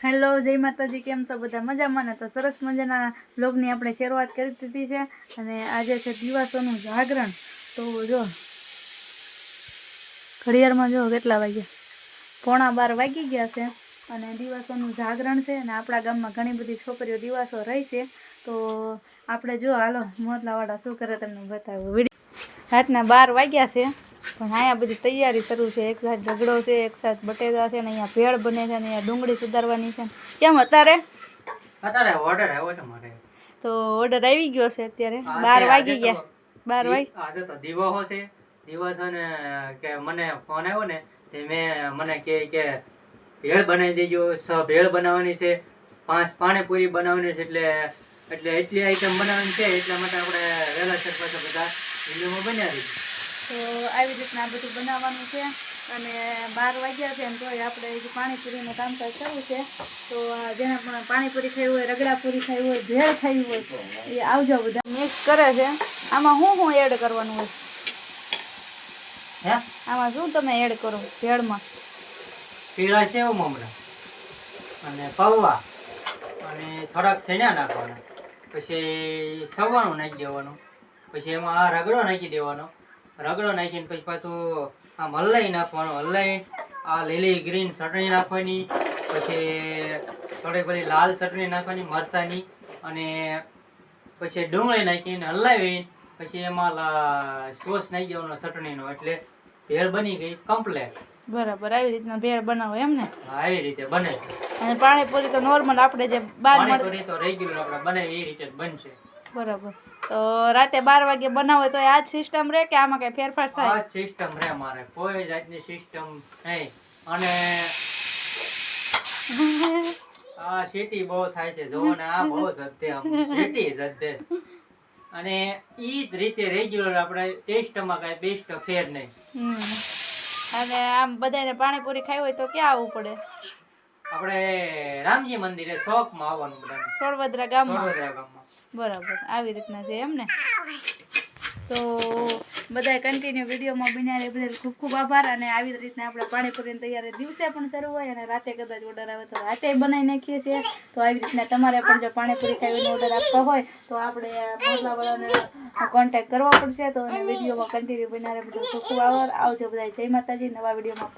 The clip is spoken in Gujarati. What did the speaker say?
હેલો, જય માતાજી. કેમ છો બધા? મજામાં ને? તો સરસ મજાના બ્લોગની આપણે શરૂઆત કરી દીધી છે અને આજે છે દિવાસોનું જાગરણ. તો જો ઘડિયાળમાં જો કેટલા વાગ્યા, 11:15 વાગી ગયા છે અને દિવાસોનું જાગરણ છે અને આપણા ગામમાં ઘણી બધી છોકરીઓ દિવાસો રહી છે. તો આપણે જો હાલો મોરલાવાળા શું કરે તમને બતાવું. રાતના 12 વાગ્યા છે પણ અહીંયા બધી તૈયારી શરૂ છે. એક સાઈડ ઢગડો છે, એક સાઈડ બટેટા છે ને અહીંયા ભેળ બને છે ને અહીંયા ડુંગળી સુધારવાની છે. કેમ અત્યારે ઓર્ડર આવ્યો છે મારે? તો ઓર્ડર આવી ગયો છે. અત્યારે 12 વાગી ગયા. 12 વાગી આજે તો દિવસો છે. દિવસો ને કે મને ફોન આવ્યો ને તે મને કે ભેળ બનાવી દેજો. 6 ભેળ બનાવવાની છે, 5 પાણીપુરી બનાવવાની છે. એટલે એટલી આઈટમ બનાવવાની છે. એટલા માટે આપણે વહેલાસર પાછા બધા વિડીયોમાં બનાવી દીધું. તો આવી રીતના આ બધું બનાવવાનું છે અને 12 વાગ્યા છે ને તોય આપણે પાણીપુરીનું કામકાજ કરવું છે. તો જેને પણ પાણીપુરી ખાવી હોય, રગડાપુરી ખાવી હોય, ભેળ ખાવી હોય એ આવજો. બધા મિક્સ કરે છે. આમાં શું એડ કરવાનું હોય? આમાં શું તમે એડ કરો ભેળમાં? પીળા સેવ મમરા અને પૌવા અને થોડાક સેણા નાખવાના, પછી સવાણું નાખી દેવાનું, પછી એમાં આ રગડો નાખી દેવાનો. રગડો નાખીને પછી પાછું આમ હલાઈ નાખવાનું. હલાઈ આ લીલી ગ્રીન ચટણી નાખવાની, પછી થોડી પેલી લાલ ચટણી નાખવાની મરચાની, અને પછી ડુંગળી નાખીને હલાવી પછી એમાં સોસ નાખી દેવાનો ચટણીનો. એટલે ભેળ બની ગઈ કમ્પ્લેટ. બરાબર, આવી રીતના ભેળ બનાવો એમ ને? આવી રીતે બને. અને પાણીપુરી તો નોર્મલ આપણે જે પાણીપુરી તો રેગ્યુલર આપણે બને એ રીતે જ બનશે. બરાબર. તો રાતે 12 વાગે બનાવો તો આ જ સિસ્ટમ રહે કે આમાં કઈ ફેરફાર થાય? આ જ સિસ્ટમ રહે મારે, કોઈ જાતની સિસ્ટમ નહીં. અને આ સીટી બહુ થાય છે, જોવો ને આ બહુ જદ્દે, આમ સીટી જદ્દે. અને ઈ જ રીતે રેગ્યુલર આપણે ટેસ્ટમાં કઈ બેસ્ટ ફેર નહીં. અને આમ બધાને પાણીપુરી ખાવી હોય તો ક્યાં આવવું પડે? આપણે રામજી મંદિરે ચોકમાં આવવાનું બધાને, સોળવદરા ગામમાં. બરાબર, આવી રીતના છે એમ ને? તો બધા કન્ટિન્યુ વિડીયોમાં બન્યા રહે. બધા ખૂબ ખૂબ આભાર. અને આવી રીતના આપણે પાણીપુરીની તૈયારી દિવસે પણ શરૂ હોય અને રાતે કદાચ ઓર્ડર આવે તો રાતે બનાવી નાખીએ છીએ. તો આવી રીતના તમારે પણ જો પાણીપુરી ખાવીનો ઓર્ડર આપવો હોય તો આપણે મોરલાવાળાને કોન્ટેક્ટ કરવો પડશે. તો વિડીયોમાં કન્ટિન્યુ બન્યા રહે. બધા ખૂબ ખૂબ આભાર. આવજો બધા. જય માતાજી. નવા વિડીયોમાં